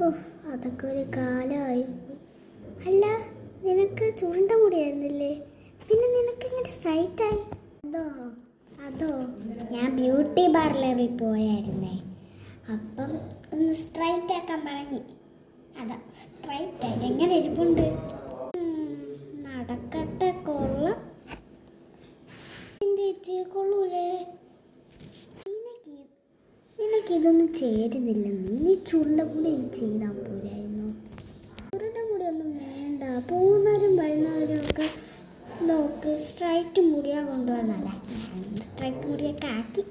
ഓ, അതൊക്കെ ഒരു കാലമായി. അല്ല, നിനക്ക് ചുരുണ്ട മുടിയായിരുന്നില്ലേ, പിന്നെ നിനക്ക് ഇങ്ങനെ സ്ട്രൈറ്റ് ആയി? അതോ ഞാൻ ബ്യൂട്ടി പാർലറിൽ പോയായിരുന്നേ, അപ്പം ഒന്ന് സ്ട്രൈറ്റ് ആക്കാൻ പറഞ്ഞ്, അതാ സ്ട്രൈറ്റ് ആയി. എങ്ങനെ ഇരിപ്പുണ്ട്? നടക്കട്ടെ, കൊള്ളാം. ചേച്ചി കൊള്ളൂലേ? നിനക്കിതൊന്നും ചേരുന്നില്ല. നീ ചുരുണ്ട മുടി ചെയ്താൽ പോരായിരുന്നു. ചുരുണ്ട മുടി ഒന്നും വേണ്ട. പോകുന്നവരും വരുന്നവരും ഒക്കെ സ്ട്രൈറ്റ് മുടിയാ കൊണ്ടുവന്നല്ലേ, സ്ട്രൈറ്റ് മുടിയൊക്കെ ആക്കി